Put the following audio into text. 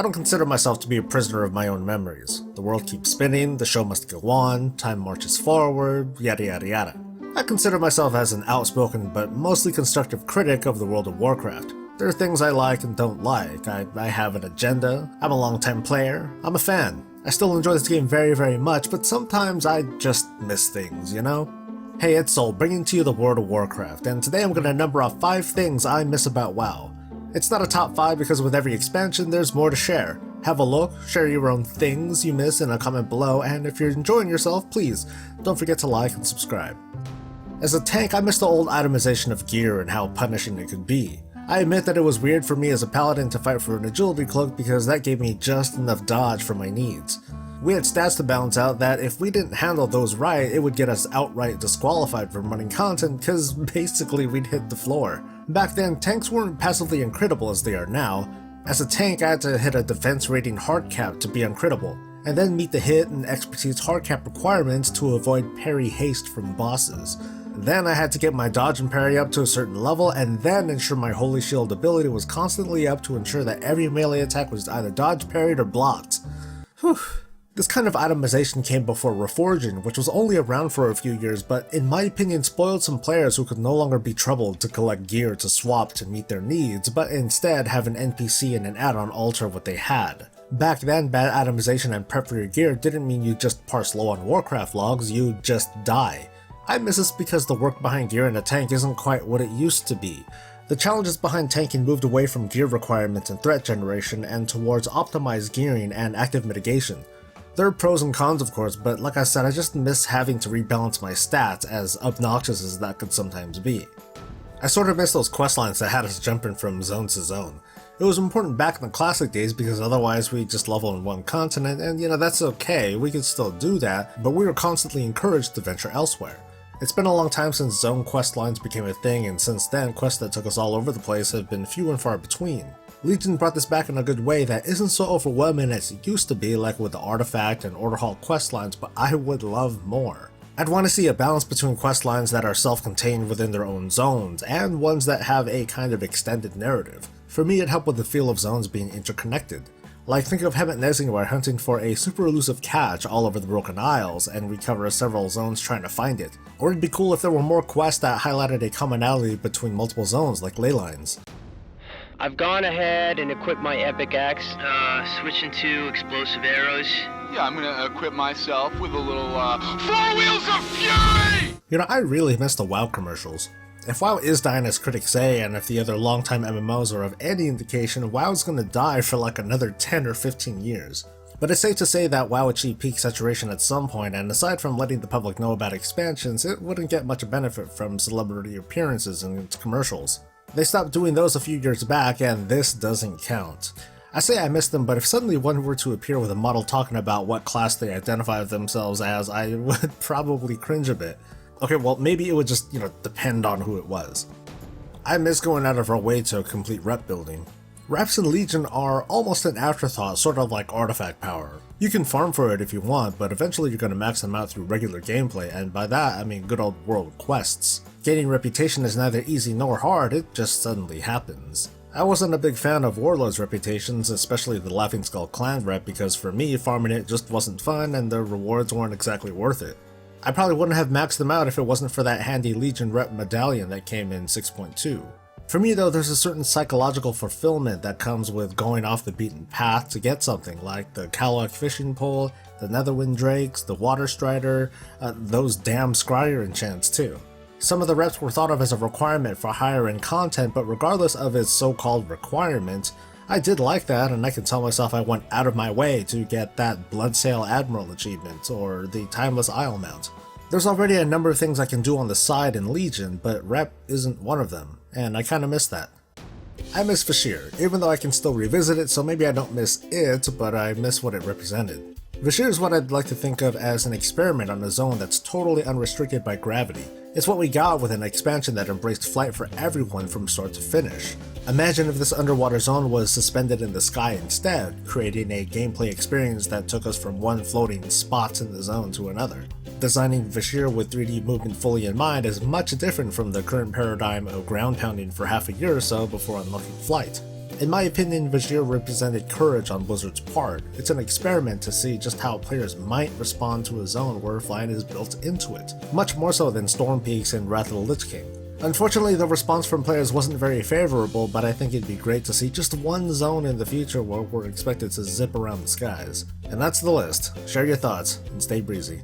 I don't consider myself to be a prisoner of my own memories. The world keeps spinning, the show must go on, time marches forward, yada yada yada. I consider myself as an outspoken but mostly constructive critic of the World of Warcraft. There are things I like and don't like. I have an agenda, I'm a long-time player, I'm a fan. I still enjoy this game very much, but sometimes I just miss things, you know? Hey, it's Soul, bringing to you the World of Warcraft, and today I'm going to number off 5 things I miss about WoW. It's not a top 5 because with every expansion there's more to share. Have a look, share your own things you miss in a comment below, and if you're enjoying yourself, please don't forget to like and subscribe. As a tank, I miss the old itemization of gear and how punishing it could be. I admit that it was weird for me as a paladin to fight for an agility cloak because that gave me just enough dodge for my needs. We had stats to balance out that if we didn't handle those right, it would get us outright disqualified from running content because basically we'd hit the floor. Back then, tanks weren't passively uncrittable as they are now. As a tank, I had to hit a defense rating hard cap to be uncrittable, and then meet the hit and expertise hard cap requirements to avoid parry haste from bosses. Then I had to get my dodge and parry up to a certain level, and then ensure my holy shield ability was constantly up to ensure that every melee attack was either dodge, parried, or blocked. Whew. This kind of itemization came before reforging, which was only around for a few years, but in my opinion spoiled some players who could no longer be troubled to collect gear to swap to meet their needs, but instead have an NPC and an add-on alter what they had. Back then, bad itemization and prep for your gear didn't mean you just parse low on Warcraft logs, you just die. I miss this because the work behind gear in a tank isn't quite what it used to be. The challenges behind tanking moved away from gear requirements and threat generation and towards optimized gearing and active mitigation. There are pros and cons of course, but like I said, I just miss having to rebalance my stats, as obnoxious as that could sometimes be. I sort of miss those questlines that had us jumping from zone to zone. It was important back in the classic days because otherwise we'd just level in one continent, and that's okay, we could still do that, but we were constantly encouraged to venture elsewhere. It's been a long time since zone questlines became a thing, and since then quests that took us all over the place have been few and far between. Legion brought this back in a good way that isn't so overwhelming as it used to be, like with the Artifact and Order Hall questlines, but I would love more. I'd want to see a balance between questlines that are self-contained within their own zones, and ones that have a kind of extended narrative. For me, it helped with the feel of zones being interconnected. Like, think of Hemet Nezingar hunting for a super elusive catch all over the Broken Isles and recover several zones trying to find it. Or it'd be cool if there were more quests that highlighted a commonality between multiple zones, like ley lines. I've gone ahead and equipped my epic axe, switching to explosive arrows. Yeah, I'm gonna equip myself with a little, 4 Wheels of Fury! I really miss the WoW commercials. If WoW is dying as critics say, and if the other longtime MMOs are of any indication, WoW's gonna die for like another 10 or 15 years. But it's safe to say that WoW achieved peak saturation at some point, and aside from letting the public know about expansions, it wouldn't get much benefit from celebrity appearances in its commercials. They stopped doing those a few years back, and this doesn't count. I say I miss them, but if suddenly one were to appear with a model talking about what class they identify themselves as, I would probably cringe a bit. Okay, well maybe it would just, depend on who it was. I miss going out of our way to complete rep building. Reps in Legion are almost an afterthought, sort of like artifact power. You can farm for it if you want, but eventually you're going to max them out through regular gameplay, and by that I mean good old world quests. Gaining reputation is neither easy nor hard, it just suddenly happens. I wasn't a big fan of Warlord's reputations, especially the Laughing Skull clan rep, because for me farming it just wasn't fun and the rewards weren't exactly worth it. I probably wouldn't have maxed them out if it wasn't for that handy Legion rep medallion that came in 6.2. For me though, there's a certain psychological fulfillment that comes with going off the beaten path to get something, like the Kalok fishing pole, the Netherwind drakes, the Water Strider, those damn Scryer enchants too. Some of the reps were thought of as a requirement for higher end content, but regardless of its so-called requirement, I did like that, and I can tell myself I went out of my way to get that Bloodsail Admiral achievement, or the Timeless Isle mount. There's already a number of things I can do on the side in Legion, but rep isn't one of them, and I kinda miss that. I miss vashj'ir, even though I can still revisit it, so maybe I don't miss it, but I miss what it represented. Vashj'ir is what I'd like to think of as an experiment on a zone that's totally unrestricted by gravity. It's what we got with an expansion that embraced flight for everyone from start to finish. Imagine if this underwater zone was suspended in the sky instead, creating a gameplay experience that took us from one floating spot in the zone to another. Designing vashj'ir with 3D movement fully in mind is much different from the current paradigm of ground pounding for half a year or so before unlocking flight. In my opinion, vashj'ir represented courage on Blizzard's part. It's an experiment to see just how players might respond to a zone where flying is built into it, much more so than Storm Peaks and Wrath of the Lich King. Unfortunately, the response from players wasn't very favorable, but I think it'd be great to see just one zone in the future where we're expected to zip around the skies. And that's the list. Share your thoughts, and stay breezy.